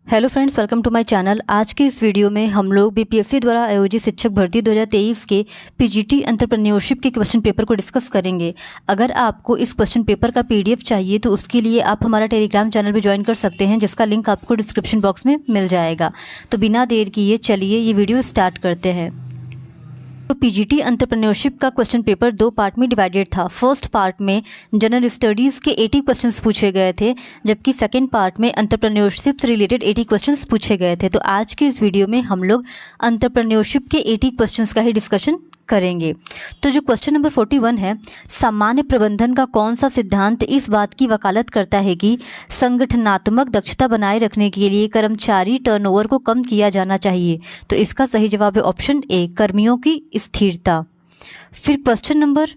Hello friends, welcome to my channel. आज के इस वीडियो में हम लोग बीपीएससी द्वारा आयोजित शिक्षक भर्ती 2023 के पीजीटी एंटरप्रेन्योरशिप के क्वेश्चन पेपर को डिस्कस करेंगे। अगर आपको इस क्वेश्चन पेपर का पीडीएफ चाहिए तो उसके लिए आप हमारा टेलीग्राम चैनल भी ज्वाइन कर सकते हैं, जिसका लिंक आपको डिस्क्रिप्शन बॉक्स में मिल जाएगा। तो बिना देर किए चलिए ये वीडियो स्टार्ट करते हैं। तो पीजीटी एंटरप्रेन्योरशिप का क्वेश्चन पेपर दो पार्ट में डिवाइडेड था। फर्स्ट पार्ट में जनरल स्टडीज़ के 80 क्वेश्चंस पूछे गए थे, जबकि सेकंड पार्ट में एंटरप्रेन्योरशिप से रिलेटेड 80 क्वेश्चंस पूछे गए थे। तो आज के इस वीडियो में हम लोग एंटरप्रेन्योरशिप के 80 क्वेश्चंस का ही डिस्कशन करेंगे। तो जो क्वेश्चन नंबर 41 है, सामान्य प्रबंधन का कौन सा सिद्धांत इस बात की वकालत करता है कि संगठनात्मक दक्षता बनाए रखने के लिए कर्मचारी टर्नओवर को कम किया जाना चाहिए? तो इसका सही जवाब है ऑप्शन ए, कर्मियों की स्थिरता। फिर क्वेश्चन नंबर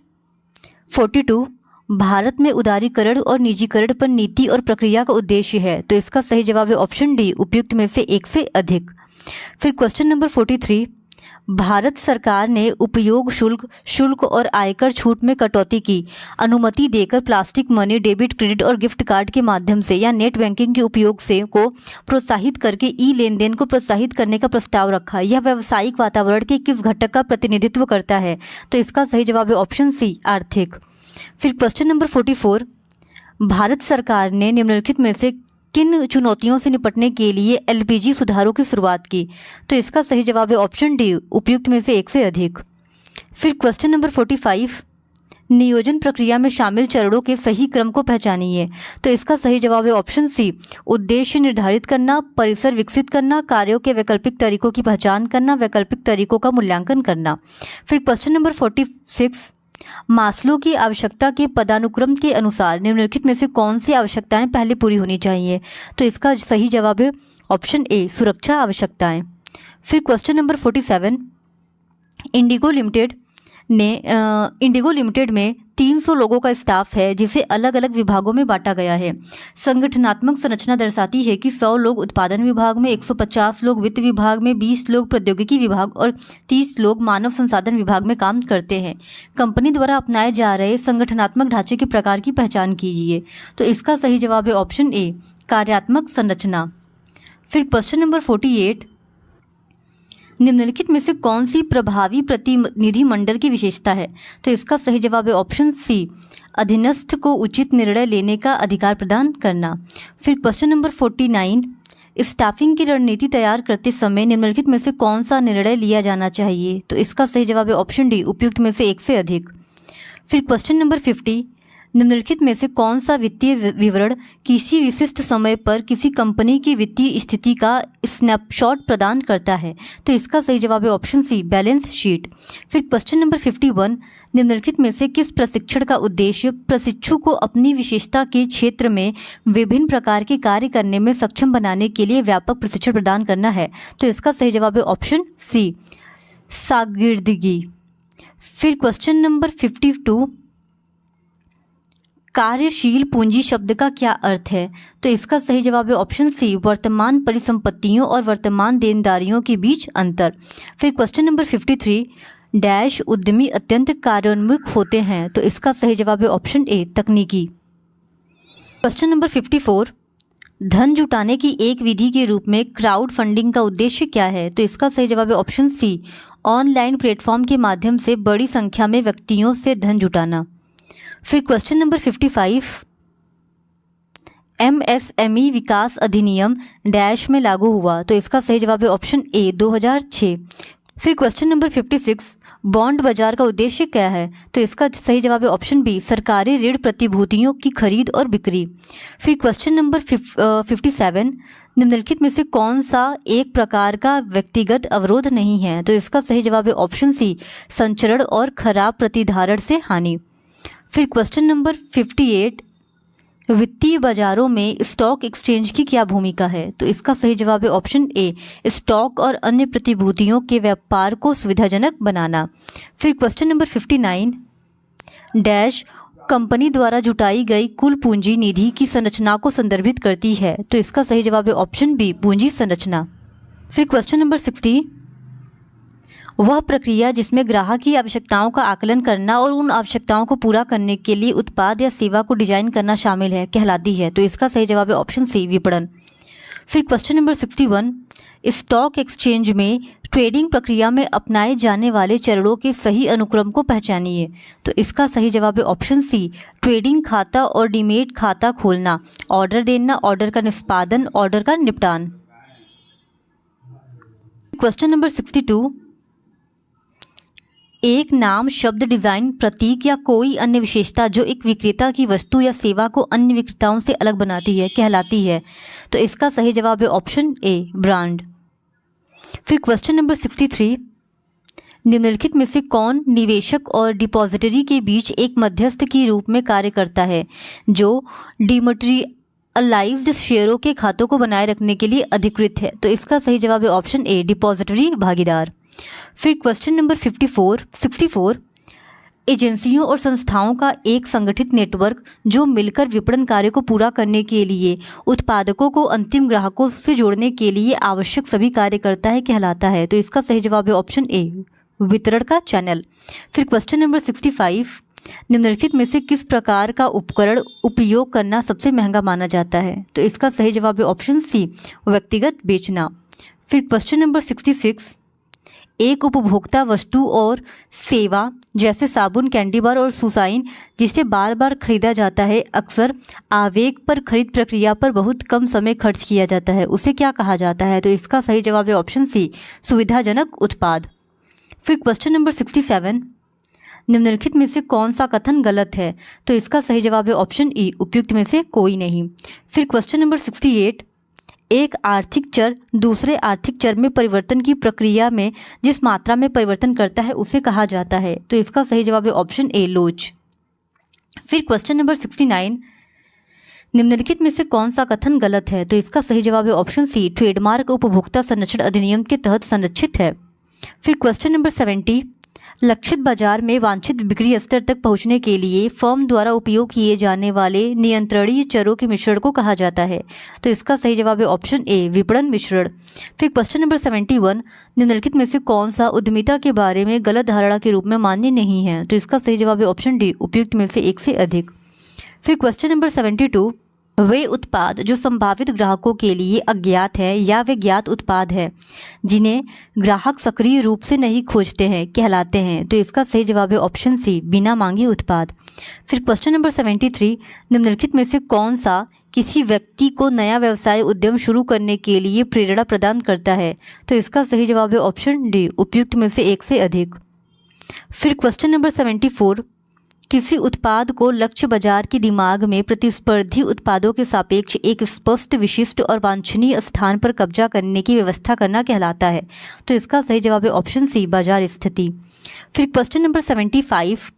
42, भारत में उदारीकरण और निजीकरण पर नीति और प्रक्रिया का उद्देश्य है? तो इसका सही जवाब है ऑप्शन डी, उपयुक्त में से एक से अधिक। फिर क्वेश्चन नंबर 43, भारत सरकार ने उपयोग शुल्क और आयकर छूट में कटौती की अनुमति देकर प्लास्टिक मनी, डेबिट, क्रेडिट और गिफ्ट कार्ड के माध्यम से या नेट बैंकिंग के उपयोग से को प्रोत्साहित करके ई लेन देन को प्रोत्साहित करने का प्रस्ताव रखा। यह व्यावसायिक वातावरण के किस घटक का प्रतिनिधित्व करता है? तो इसका सही जवाब है ऑप्शन सी, आर्थिक। फिर क्वेश्चन नंबर 44, भारत सरकार ने निम्नलिखित में से किन चुनौतियों से निपटने के लिए एलपीजी सुधारों की शुरुआत की? तो इसका सही जवाब है ऑप्शन डी, उपयुक्त में से एक से अधिक। फिर क्वेश्चन नंबर 45, नियोजन प्रक्रिया में शामिल चरणों के सही क्रम को पहचानिए। तो इसका सही जवाब है ऑप्शन सी, उद्देश्य निर्धारित करना, परिसर विकसित करना, कार्यों के वैकल्पिक तरीकों की पहचान करना, वैकल्पिक तरीकों का मूल्यांकन करना। फिर क्वेश्चन नंबर 46, मास्लो की आवश्यकता के पदानुक्रम के अनुसार निम्नलिखित में से कौन सी आवश्यकताएं पहले पूरी होनी चाहिए? तो इसका सही जवाब है ऑप्शन ए, सुरक्षा आवश्यकताएं। फिर क्वेश्चन नंबर 47, इंडिगो लिमिटेड में 300 लोगों का स्टाफ है, जिसे अलग अलग विभागों में बांटा गया है। संगठनात्मक संरचना दर्शाती है कि 100 लोग उत्पादन विभाग में, 150 लोग वित्त विभाग में, 20 लोग प्रौद्योगिकी विभाग और 30 लोग मानव संसाधन विभाग में काम करते हैं। कंपनी द्वारा अपनाए जा रहे संगठनात्मक ढांचे के प्रकार की पहचान कीजिए। तो इसका सही जवाब है ऑप्शन ए, कार्यात्मक संरचना। फिर क्वेश्चन नंबर 48, निम्नलिखित में से कौन सी प्रभावी प्रतिनिधि मंडल की विशेषता है? तो इसका सही जवाब है ऑप्शन सी, अधीनस्थ को उचित निर्णय लेने का अधिकार प्रदान करना। फिर क्वेश्चन नंबर 49, स्टाफिंग की रणनीति तैयार करते समय निम्नलिखित में से कौन सा निर्णय लिया जाना चाहिए? तो इसका सही जवाब है ऑप्शन डी, उपयुक्त में से एक से अधिक। फिर क्वेश्चन नंबर 50, निम्नलिखित में से कौन सा वित्तीय विवरण किसी विशिष्ट समय पर किसी कंपनी की वित्तीय स्थिति का स्नैपशॉट प्रदान करता है? तो इसका सही जवाब है ऑप्शन सी, बैलेंस शीट। फिर क्वेश्चन नंबर 51, निम्नलिखित में से किस प्रशिक्षण का उद्देश्य प्रशिक्षु को अपनी विशेषता के क्षेत्र में विभिन्न प्रकार के कार्य करने में सक्षम बनाने के लिए व्यापक प्रशिक्षण प्रदान करना है? तो इसका सही जवाब है ऑप्शन सी, शागिर्दगी। फिर क्वेश्चन नंबर 52, कार्यशील पूंजी शब्द का क्या अर्थ है? तो इसका सही जवाब है ऑप्शन सी, वर्तमान परिसंपत्तियों और वर्तमान देनदारियों के बीच अंतर। फिर क्वेश्चन नंबर 53, डैश उद्यमी अत्यंत कार्योन्मुख होते हैं? तो इसका सही जवाब है ऑप्शन ए, तकनीकी। क्वेश्चन नंबर 54, धन जुटाने की एक विधि के रूप में क्राउड फंडिंग का उद्देश्य क्या है? तो इसका सही जवाब है ऑप्शन सी, ऑनलाइन प्लेटफॉर्म के माध्यम से बड़ी संख्या में व्यक्तियों से धन जुटाना। फिर क्वेश्चन नंबर 55, एमएसएमई विकास अधिनियम डैश में लागू हुआ? तो इसका सही जवाब है ऑप्शन ए, 2006। फिर क्वेश्चन नंबर 56, बॉन्ड बाजार का उद्देश्य क्या है? तो इसका सही जवाब है ऑप्शन बी, सरकारी ऋण प्रतिभूतियों की खरीद और बिक्री। फिर क्वेश्चन नंबर 57, निम्नलिखित में से कौन सा एक प्रकार का व्यक्तिगत अवरोध नहीं है? तो इसका सही जवाब है ऑप्शन सी, संचरण और खराब प्रतिधारण से हानि। फिर क्वेश्चन नंबर 58, वित्तीय बाजारों में स्टॉक एक्सचेंज की क्या भूमिका है? तो इसका सही जवाब है ऑप्शन ए, स्टॉक और अन्य प्रतिभूतियों के व्यापार को सुविधाजनक बनाना। फिर क्वेश्चन नंबर 59, डैश कंपनी द्वारा जुटाई गई कुल पूंजी निधि की संरचना को संदर्भित करती है? तो इसका सही जवाब है ऑप्शन बी, पूंजी संरचना। फिर क्वेश्चन नंबर 60, वह प्रक्रिया जिसमें ग्राहक की आवश्यकताओं का आकलन करना और उन आवश्यकताओं को पूरा करने के लिए उत्पाद या सेवा को डिजाइन करना शामिल है कहलाती है? तो इसका सही जवाब है ऑप्शन सी, विपणन। फिर क्वेश्चन नंबर 61, स्टॉक एक्सचेंज में ट्रेडिंग प्रक्रिया में अपनाए जाने वाले चरणों के सही अनुक्रम को पहचानिए। तो इसका सही जवाब है ऑप्शन सी, ट्रेडिंग खाता और डीमेट खाता खोलना, ऑर्डर देना, ऑर्डर का निष्पादन, ऑर्डर का निपटान। क्वेश्चन नंबर 62, एक नाम, शब्द, डिज़ाइन, प्रतीक या कोई अन्य विशेषता जो एक विक्रेता की वस्तु या सेवा को अन्य विक्रेताओं से अलग बनाती है कहलाती है। तो इसका सही जवाब है ऑप्शन ए, ब्रांड। फिर क्वेश्चन नंबर 63, निम्नलिखित में से कौन निवेशक और डिपॉजिटरी के बीच एक मध्यस्थ के रूप में कार्य करता है जो डिमैटेरियलाइज्ड शेयरों के खातों को बनाए रखने के लिए अधिकृत है। तो इसका सही जवाब है ऑप्शन ए, डिपॉजिटरी भागीदार। फिर क्वेश्चन नंबर 64, एजेंसियों और संस्थाओं का एक संगठित नेटवर्क जो मिलकर विपणन कार्य को पूरा करने के लिए उत्पादकों को अंतिम ग्राहकों से जोड़ने के लिए आवश्यक सभी कार्य करता है कहलाता है। तो इसका सही जवाब है ऑप्शन ए, वितरण का चैनल। फिर क्वेश्चन नंबर 65, निम्नलिखित में से किस प्रकार का उपकरण उपयोग करना सबसे महंगा माना जाता है। तो इसका सही जवाब है ऑप्शन सी, व्यक्तिगत बेचना। फिर क्वेश्चन नंबर 66, एक उपभोक्ता वस्तु और सेवा जैसे साबुन, कैंडी बार और सुसाइन जिसे बार बार खरीदा जाता है अक्सर आवेग पर खरीद प्रक्रिया पर बहुत कम समय खर्च किया जाता है, उसे क्या कहा जाता है। तो इसका सही जवाब है ऑप्शन सी, सुविधाजनक उत्पाद। फिर क्वेश्चन नंबर 67, निम्नलिखित में से कौन सा कथन गलत है। तो इसका सही जवाब है ऑप्शन ई, उपयुक्त में से कोई नहीं। फिर क्वेश्चन नंबर 68, एक आर्थिक चर दूसरे आर्थिक चर में परिवर्तन की प्रक्रिया में जिस मात्रा में परिवर्तन करता है उसे कहा जाता है। तो इसका सही जवाब है ऑप्शन ए, लोच। फिर क्वेश्चन नंबर 69, निम्नलिखित में से कौन सा कथन गलत है। तो इसका सही जवाब है ऑप्शन सी, ट्रेडमार्क उपभोक्ता संरक्षण अधिनियम के तहत संरक्षित है। फिर क्वेश्चन नंबर 70, लक्षित बाजार में वांछित बिक्री स्तर तक पहुंचने के लिए फर्म द्वारा उपयोग किए जाने वाले नियंत्रणीय चरों के मिश्रण को कहा जाता है। तो इसका सही जवाब है ऑप्शन ए, विपणन मिश्रण। फिर क्वेश्चन नंबर 71, निम्नलिखित में से कौन सा उद्यमिता के बारे में गलत धारणा के रूप में मान्य नहीं है। तो इसका सही जवाब है ऑप्शन डी, उपयुक्त में से एक से अधिक। फिर क्वेश्चन नंबर 72, वे उत्पाद जो संभावित ग्राहकों के लिए अज्ञात है या वे ज्ञात उत्पाद है जिन्हें ग्राहक सक्रिय रूप से नहीं खोजते हैं कहलाते हैं। तो इसका सही जवाब है ऑप्शन सी, बिना मांगे उत्पाद। फिर क्वेश्चन नंबर 73, निम्नलिखित में से कौन सा किसी व्यक्ति को नया व्यवसाय उद्यम शुरू करने के लिए प्रेरणा प्रदान करता है। तो इसका सही जवाब है ऑप्शन डी, उपयुक्त में से एक से अधिक। फिर क्वेश्चन नंबर 74, किसी उत्पाद को लक्ष्य बाजार के दिमाग में प्रतिस्पर्धी उत्पादों के सापेक्ष एक स्पष्ट, विशिष्ट और वांछनीय स्थान पर कब्जा करने की व्यवस्था करना कहलाता है। तो इसका सही जवाब है ऑप्शन सी, बाजार स्थिति। फिर क्वेश्चन नंबर 75,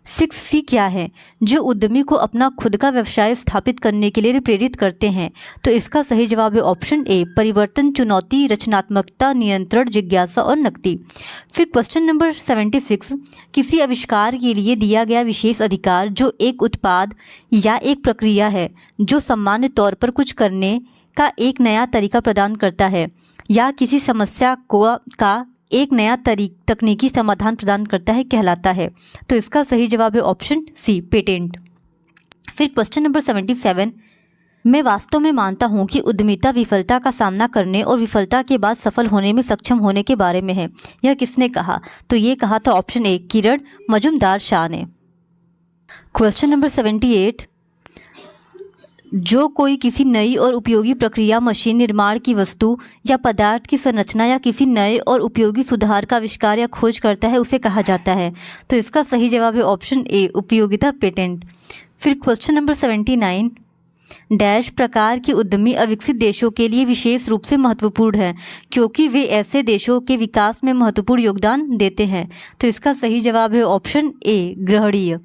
6C क्या है जो उद्यमी को अपना खुद का व्यवसाय स्थापित करने के लिए प्रेरित करते हैं। तो इसका सही जवाब है ऑप्शन ए, परिवर्तन, चुनौती, रचनात्मकता, नियंत्रण, जिज्ञासा और नकदी। फिर क्वेश्चन नंबर 76, किसी आविष्कार के लिए दिया गया विशेष अधिकार जो एक उत्पाद या एक प्रक्रिया है जो सामान्य तौर पर कुछ करने का एक नया तरीका प्रदान करता है या किसी समस्या का एक नया तकनीकी समाधान प्रदान करता है कहलाता है। तो इसका सही जवाब है ऑप्शन सी, पेटेंट। फिर क्वेश्चन नंबर 77, मैं वास्तव में मानता हूं कि उद्यमिता विफलता का सामना करने और विफलता के बाद सफल होने में सक्षम होने के बारे में है। यह किसने कहा। तो ये कहा था ऑप्शन ए, किरण मजुमदार शाह ने। क्वेश्चन नंबर 78, जो कोई किसी नई और उपयोगी प्रक्रिया, मशीन, निर्माण की वस्तु या पदार्थ की संरचना या किसी नए और उपयोगी सुधार का आविष्कार या खोज करता है उसे कहा जाता है। तो इसका सही जवाब है ऑप्शन ए, उपयोगिता, पेटेंट। फिर क्वेश्चन नंबर 79, डैश प्रकार के उद्यमी अविकसित देशों के लिए विशेष रूप से महत्वपूर्ण है क्योंकि वे ऐसे देशों के विकास में महत्वपूर्ण योगदान देते हैं। तो इसका सही जवाब है ऑप्शन ए, ग्रहणीय।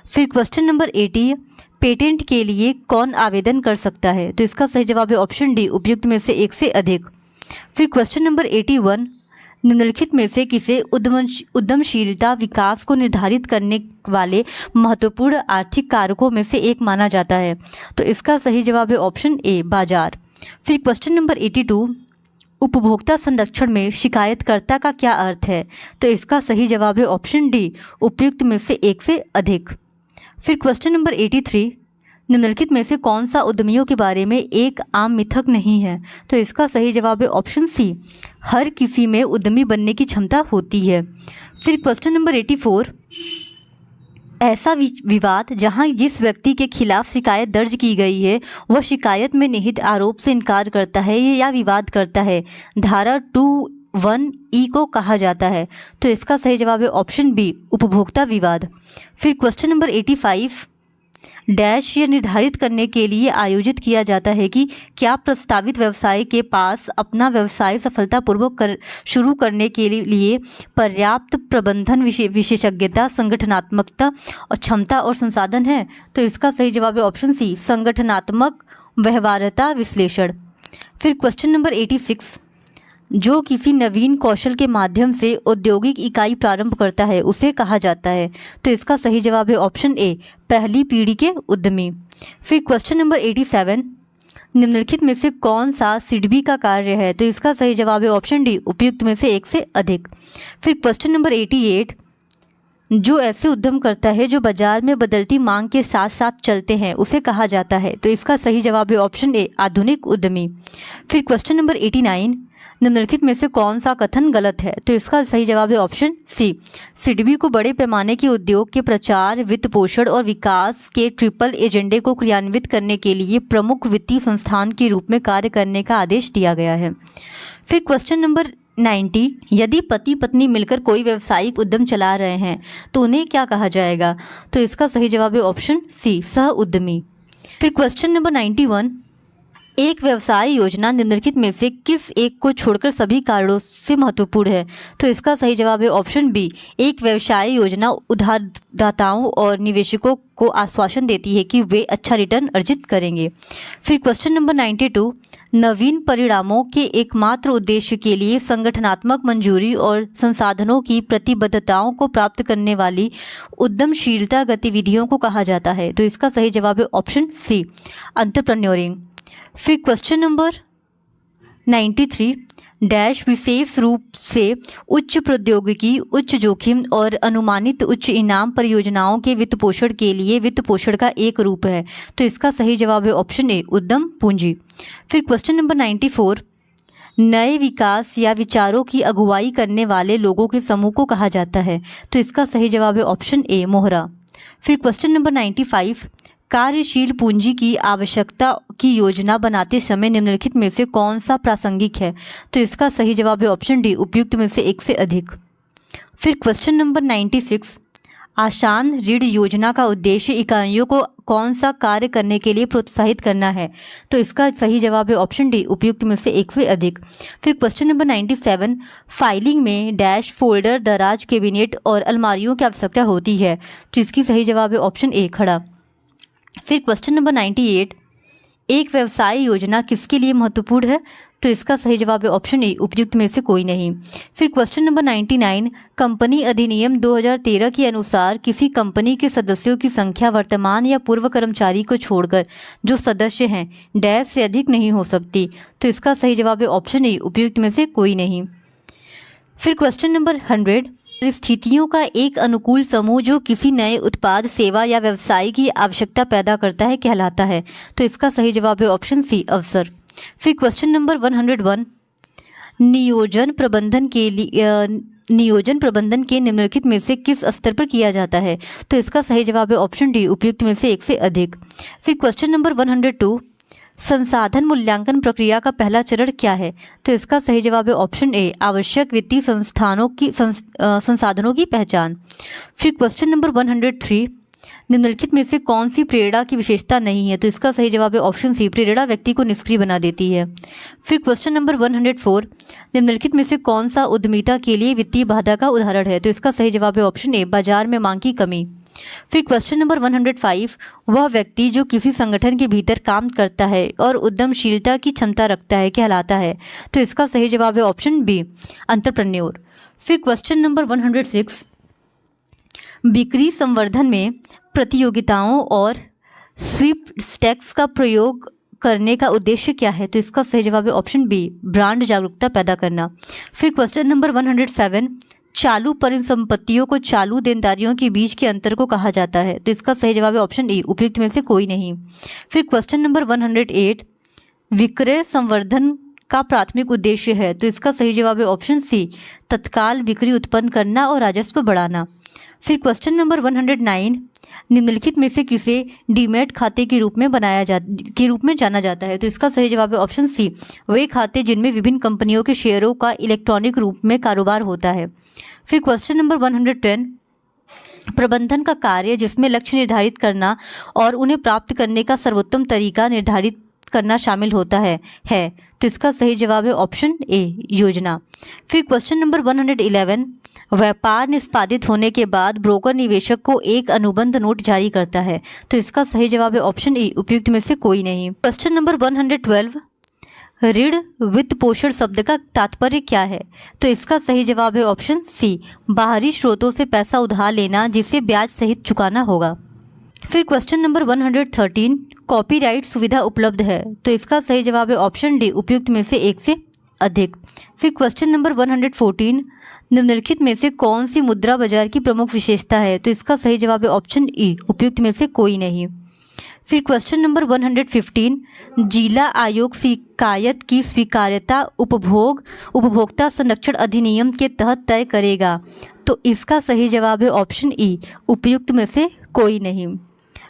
फिर क्वेश्चन नंबर 80, पेटेंट के लिए कौन आवेदन कर सकता है। तो इसका सही जवाब है ऑप्शन डी, उपयुक्त में से एक से अधिक। फिर क्वेश्चन नंबर 81, निम्नलिखित में से किसे उद्यमशीलता विकास को निर्धारित करने वाले महत्वपूर्ण आर्थिक कारकों में से एक माना जाता है। तो इसका सही जवाब है ऑप्शन ए, बाजार। फिर क्वेश्चन नंबर 82, उपभोक्ता संरक्षण में शिकायतकर्ता का क्या अर्थ है। तो इसका सही जवाब है ऑप्शन डी, उपयुक्त में से एक से अधिक। फिर क्वेश्चन नंबर 83, निम्नलिखित में से कौन सा उद्यमियों के बारे में एक आम मिथक नहीं है? तो इसका सही जवाब है ऑप्शन सी, हर किसी में उद्यमी बनने की क्षमता होती है। फिर क्वेश्चन नंबर 84, ऐसा विवाद जहां जिस व्यक्ति के खिलाफ शिकायत दर्ज की गई है वह शिकायत में निहित आरोप से इनकार करता है या विवाद करता है, धारा 21E को कहा जाता है। तो इसका सही जवाब है ऑप्शन बी, उपभोक्ता विवाद। फिर क्वेश्चन नंबर 85, डैश यह निर्धारित करने के लिए आयोजित किया जाता है कि क्या प्रस्तावित व्यवसाय के पास अपना व्यवसाय सफलतापूर्वक शुरू करने के लिए पर्याप्त प्रबंधन विशेषज्ञता, संगठनात्मकता और क्षमता और संसाधन है? तो इसका सही जवाब है ऑप्शन सी, संगठनात्मक व्यवहार्यता विश्लेषण। फिर क्वेश्चन नंबर 86, जो किसी नवीन कौशल के माध्यम से औद्योगिक इकाई प्रारंभ करता है उसे कहा जाता है। तो इसका सही जवाब है ऑप्शन ए, पहली पीढ़ी के उद्यमी। फिर क्वेश्चन नंबर 87, निम्नलिखित में से कौन सा सिडबी का कार्य है? तो इसका सही जवाब है ऑप्शन डी, उपयुक्त में से एक से अधिक। फिर क्वेश्चन नंबर 88, जो ऐसे उद्यम करता है जो बाजार में बदलती मांग के साथ साथ चलते हैं उसे कहा जाता है। तो इसका सही जवाब है ऑप्शन ए, आधुनिक उद्यमी। फिर क्वेश्चन नंबर 89, निम्नलिखित में से कौन सा कथन गलत है? तो इसका सही जवाब है ऑप्शन सी, सिडबी को बड़े पैमाने के उद्योग के प्रचार, वित्त पोषण और विकास के ट्रिपल एजेंडे को क्रियान्वित करने के लिए प्रमुख वित्तीय संस्थान के रूप में कार्य करने का आदेश दिया गया है। फिर क्वेश्चन नंबर 90, यदि पति पत्नी मिलकर कोई व्यावसायिक उद्यम चला रहे हैं तो उन्हें क्या कहा जाएगा? तो इसका सही जवाब है ऑप्शन सी, सह उद्यमी। फिर क्वेश्चन नंबर 91, एक व्यवसाय योजना निम्नलिखित में से किस एक को छोड़कर सभी कारणों से महत्वपूर्ण है? तो इसका सही जवाब है ऑप्शन बी, एक व्यवसाय योजना उधारदाताओं और निवेशकों को आश्वासन देती है कि वे अच्छा रिटर्न अर्जित करेंगे। फिर क्वेश्चन नंबर 92, नवीन परिणामों के एकमात्र उद्देश्य के लिए संगठनात्मक मंजूरी और संसाधनों की प्रतिबद्धताओं को प्राप्त करने वाली उद्यमशीलता गतिविधियों को कहा जाता है। तो इसका सही जवाब है ऑप्शन सी, एंटरप्रेन्योरिंग। फिर क्वेश्चन नंबर 93, डैश विशेष रूप से उच्च प्रौद्योगिकी, उच्च जोखिम और अनुमानित उच्च इनाम परियोजनाओं के वित्त पोषण के लिए वित्त पोषण का एक रूप है। तो इसका सही जवाब है ऑप्शन ए, उद्यम पूंजी। फिर क्वेश्चन नंबर 94, नए विकास या विचारों की अगुवाई करने वाले लोगों के समूह को कहा जाता है। तो इसका सही जवाब है ऑप्शन ए, मोहरा। फिर क्वेश्चन नंबर 95, कार्यशील पूंजी की आवश्यकता की योजना बनाते समय निम्नलिखित में से कौन सा प्रासंगिक है? तो इसका सही जवाब है ऑप्शन डी, उपयुक्त में से एक से अधिक। फिर क्वेश्चन नंबर 96, आसान ऋण योजना का उद्देश्य इकाइयों को कौन सा कार्य करने के लिए प्रोत्साहित करना है? तो इसका सही जवाब है ऑप्शन डी, उपयुक्त में से एक से अधिक। फिर क्वेश्चन नंबर 97, फाइलिंग में डैश फोल्डर, दराज, कैबिनेट और अलमारियों की आवश्यकता होती है। तो इसकी सही जवाब है ऑप्शन ए, खड़ा। फिर क्वेश्चन नंबर 98, एक व्यवसाय योजना किसके लिए महत्वपूर्ण है? तो इसका सही जवाब है ऑप्शन ए, उपयुक्त में से कोई नहीं। फिर क्वेश्चन नंबर 99, कंपनी अधिनियम 2013 के अनुसार किसी कंपनी के सदस्यों की संख्या वर्तमान या पूर्व कर्मचारी को छोड़कर जो सदस्य हैं डैश से अधिक नहीं हो सकती। तो इसका सही जवाब है ऑप्शन ए, उपयुक्त में से कोई नहीं। फिर क्वेश्चन नंबर 100, परिस्थितियों का एक अनुकूल समूह जो किसी नए उत्पाद, सेवा या व्यवसाय की आवश्यकता पैदा करता है कहलाता है। तो इसका सही जवाब है ऑप्शन सी, अवसर। फिर क्वेश्चन नंबर 101, नियोजन प्रबंधन के निम्नलिखित में से किस स्तर पर किया जाता है? तो इसका सही जवाब है ऑप्शन डी, उपयुक्त में से एक से अधिक। फिर क्वेश्चन नंबर 102, संसाधन मूल्यांकन प्रक्रिया का पहला चरण क्या है? तो इसका सही जवाब है ऑप्शन ए, आवश्यक वित्तीय संसाधनों की पहचान। फिर क्वेश्चन नंबर 103, निम्नलिखित में से कौन सी प्रेरणा की विशेषता नहीं है? तो इसका सही जवाब है ऑप्शन सी, प्रेरणा व्यक्ति को निष्क्रिय बना देती है। फिर क्वेश्चन नंबर 104, निम्नलिखित में से कौन सा उद्यमिता के लिए वित्तीय बाधा का उदाहरण है? तो इसका सही जवाब है ऑप्शन ए, बाजार में मांग की कमी। फिर क्वेश्चन नंबर 105, वह व्यक्ति जो किसी संगठन के भीतर काम करता है और उद्यमशीलता की क्षमता रखता है कहलाता है। तो इसका सही जवाब है ऑप्शन बी, एंटरप्रेन्योर। फिर क्वेश्चन नंबर 106, बिक्री संवर्धन में प्रतियोगिताओं और स्वीपस्टेक्स का प्रयोग करने का उद्देश्य क्या है? तो इसका सही जवाब है ऑप्शन बी, ब्रांड जागरूकता पैदा करना। फिर क्वेश्चन नंबर 107, चालू परिसंपत्तियों को चालू देनदारियों के बीच के अंतर को कहा जाता है? तो इसका सही जवाब है ऑप्शन ए, उपयुक्त में से कोई नहीं। फिर क्वेश्चन नंबर 108, विक्रय संवर्धन का प्राथमिक उद्देश्य है? तो इसका सही जवाब है ऑप्शन सी, तत्काल बिक्री उत्पन्न करना और राजस्व बढ़ाना। फिर क्वेश्चन नंबर 109, निम्नलिखित में से किसे डीमैट खाते के रूप में जाना जाता है? तो इसका सही जवाब है ऑप्शन सी, वे खाते जिनमें विभिन्न कंपनियों के शेयरों का इलेक्ट्रॉनिक रूप में कारोबार होता है। फिर क्वेश्चन नंबर 110, प्रबंधन का कार्य जिसमें लक्ष्य निर्धारित करना और उन्हें प्राप्त करने का सर्वोत्तम तरीका निर्धारित करना शामिल होता है तो इसका सही जवाब है ऑप्शन ए, योजना। फिर क्वेश्चन नंबर 111, व्यापार निष्पादित होने के बाद ब्रोकर निवेशक को एक अनुबंध नोट जारी करता है? तो इसका सही जवाब है ऑप्शन ए, उपयुक्त में से कोई नहीं। क्वेश्चन नंबर 112, ऋण वित्त पोषण शब्द का तात्पर्य क्या है? तो इसका सही जवाब है ऑप्शन सी, बाहरी स्रोतों से पैसा उधार लेना जिसे ब्याज सहित चुकाना होगा। फिर क्वेश्चन नंबर 113, कॉपीराइट सुविधा उपलब्ध है? तो इसका सही जवाब है ऑप्शन डी, उपयुक्त में से एक से अधिक। फिर क्वेश्चन नंबर 114, निम्नलिखित में से कौन सी मुद्रा बाजार की प्रमुख विशेषता है? तो इसका सही जवाब है ऑप्शन ई, उपयुक्त में से कोई नहीं। फिर क्वेश्चन नंबर 115, जिला आयोग शिकायत की स्वीकार्यता उपभोक्ता संरक्षण अधिनियम के तहत तय करेगा? तो इसका सही जवाब है ऑप्शन ई, उपयुक्त में से कोई नहीं।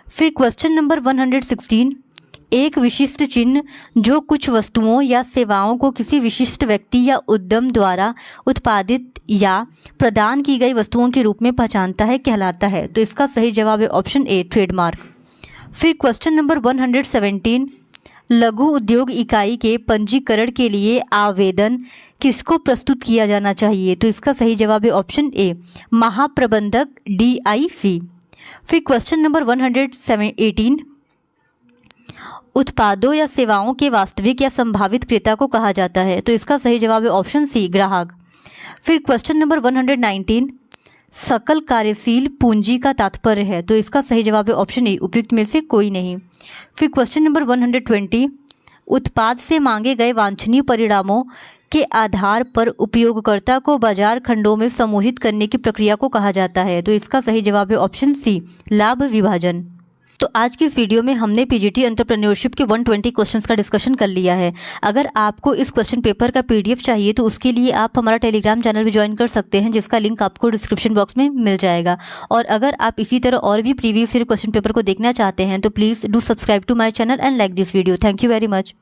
फिर क्वेश्चन नंबर 116, एक विशिष्ट चिन्ह जो कुछ वस्तुओं या सेवाओं को किसी विशिष्ट व्यक्ति या उद्यम द्वारा उत्पादित या प्रदान की गई वस्तुओं के रूप में पहचानता है कहलाता है? तो इसका सही जवाब है ऑप्शन ए, ट्रेडमार्क। फिर क्वेश्चन नंबर 117, लघु उद्योग इकाई के पंजीकरण के लिए आवेदन किसको प्रस्तुत किया जाना चाहिए? तो इसका सही जवाब है ऑप्शन ए, महाप्रबंधक DIC। फिर क्वेश्चन नंबर 118, उत्पादों या सेवाओं के वास्तविक या संभावित क्रेता को कहा जाता है? तो इसका सही जवाब है ऑप्शन सी, ग्राहक। फिर क्वेश्चन नंबर 119, सकल कार्यशील पूंजी का तात्पर्य है? तो इसका सही जवाब है ऑप्शन ए, उपयुक्त में से कोई नहीं। फिर क्वेश्चन नंबर 120, उत्पाद से मांगे गए वांछनीय परिणामों के आधार पर उपयोगकर्ता को बाजार खंडों में समूहित करने की प्रक्रिया को कहा जाता है? तो इसका सही जवाब है ऑप्शन सी, लाभ विभाजन। तो आज की इस वीडियो में हमने पीजीटी एंटरप्रेन्योरशिप के 120 क्वेश्चंस का डिस्कशन कर लिया है। अगर आपको इस क्वेश्चन पेपर का PDF चाहिए तो उसके लिए आप हमारा टेलीग्राम चैनल भी ज्वाइन कर सकते हैं, जिसका लिंक आपको डिस्क्रिप्शन बॉक्स में मिल जाएगा। और अगर आप इसी तरह और भी प्रीवियस ईयर क्वेश्चन पेपर को देखना चाहते हैं तो please do subscribe to my channel and like this video. Thank you very much.